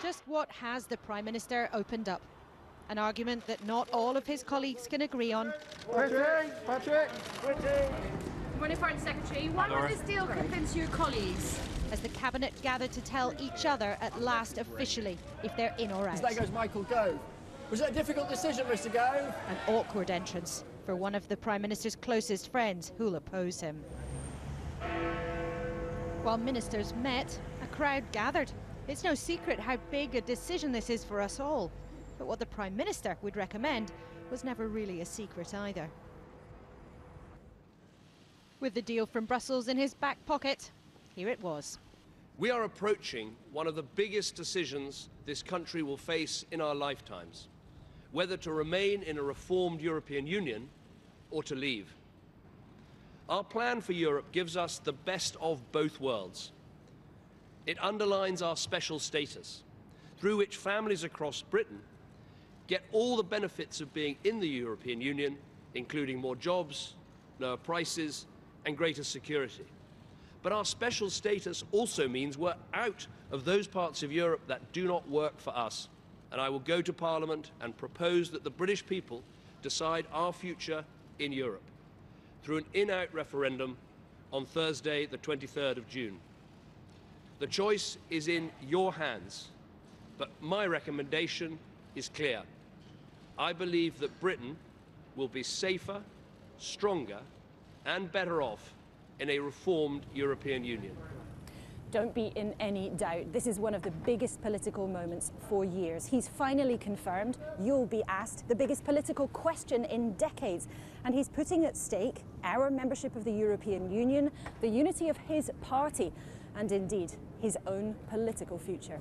Just what has the Prime Minister opened up? An argument that not all of his colleagues can agree on. Patrick! Morning, Foreign Secretary. Why will this deal convince your colleagues? As the Cabinet gather to tell each other at last officially if they're in or out. There goes Michael Gove. Was it a difficult decision, Mr. Gove? An awkward entrance for one of the Prime Minister's closest friends who'll oppose him. While ministers met, a crowd gathered. It's no secret how big a decision this is for us all. But what the Prime Minister would recommend was never really a secret either. With the deal from Brussels in his back pocket, here it was. We are approaching one of the biggest decisions this country will face in our lifetimes, whether to remain in a reformed European Union or to leave. Our plan for Europe gives us the best of both worlds. It underlines our special status, through which families across Britain get all the benefits of being in the European Union, including more jobs, lower prices, and greater security. But our special status also means we're out of those parts of Europe that do not work for us. And I will go to Parliament and propose that the British people decide our future in Europe through an in-out referendum on Thursday, the 23rd of June. The choice is in your hands, but my recommendation is clear. I believe that Britain will be safer, stronger, and better off in a reformed European Union. Don't be in any doubt. This is one of the biggest political moments for years. He's finally confirmed you'll be asked the biggest political question in decades. And he's putting at stake our membership of the European Union, the unity of his party, and indeed his own political future.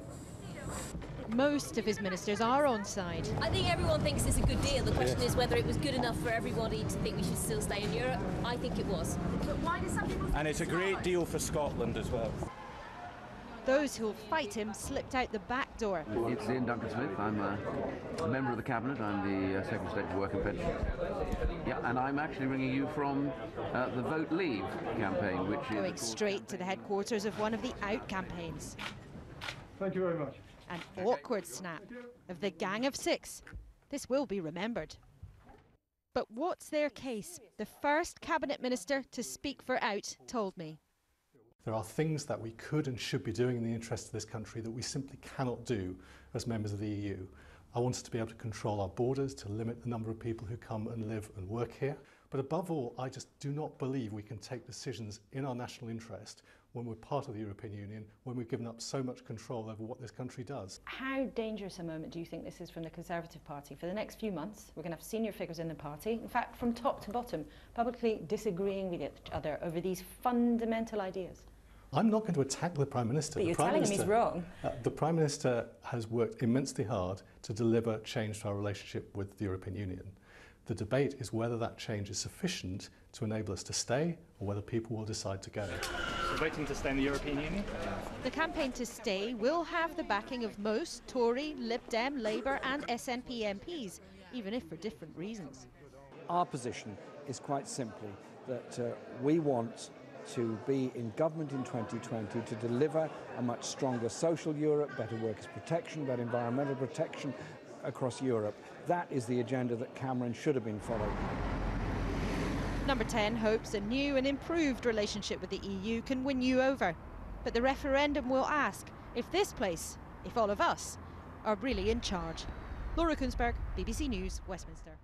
Most of his ministers are on side. I think everyone thinks it's a good deal. The question is whether it was good enough for everybody to think we should still stay in Europe. I think it was. But why do some people... And it's a great deal for Scotland as well. Those who'll fight him slipped out the back door. It's Ian Duncan Smith. I'm a member of the Cabinet. I'm the Secretary of State for Work and Pensions. Yeah, and I'm actually ringing you from the Vote Leave campaign, which is... Going straight to the headquarters of one of the out campaigns. Thank you very much. An awkward snap of the Gang of Six. This will be remembered. But what's their case? The first Cabinet Minister to speak for out told me. There are things that we could and should be doing in the interest of this country that we simply cannot do as members of the EU. I want us to be able to control our borders, to limit the number of people who come and live and work here. But above all, I just do not believe we can take decisions in our national interest when we're part of the European Union, when we've given up so much control over what this country does. How dangerous a moment do you think this is from the Conservative Party? For the next few months, we're going to have senior figures in the party, in fact, from top to bottom, publicly disagreeing with each other over these fundamental ideas. I'm not going to attack the Prime Minister. But you're telling him he's wrong. The Prime Minister has worked immensely hard to deliver change to our relationship with the European Union. The debate is whether that change is sufficient to enable us to stay or whether people will decide to go. So voting to stay in the European Union? The campaign to stay will have the backing of most Tory, Lib Dem, Labour and SNP MPs, even if for different reasons. Our position is quite simply that we want to be in government in 2020 to deliver a much stronger social Europe, better workers' protection, better environmental protection across Europe. That is the agenda that Cameron should have been following. Number 10 hopes a new and improved relationship with the EU can win you over. But the referendum will ask if this place, if all of us, are really in charge. Laura Kunsberg, BBC News, Westminster.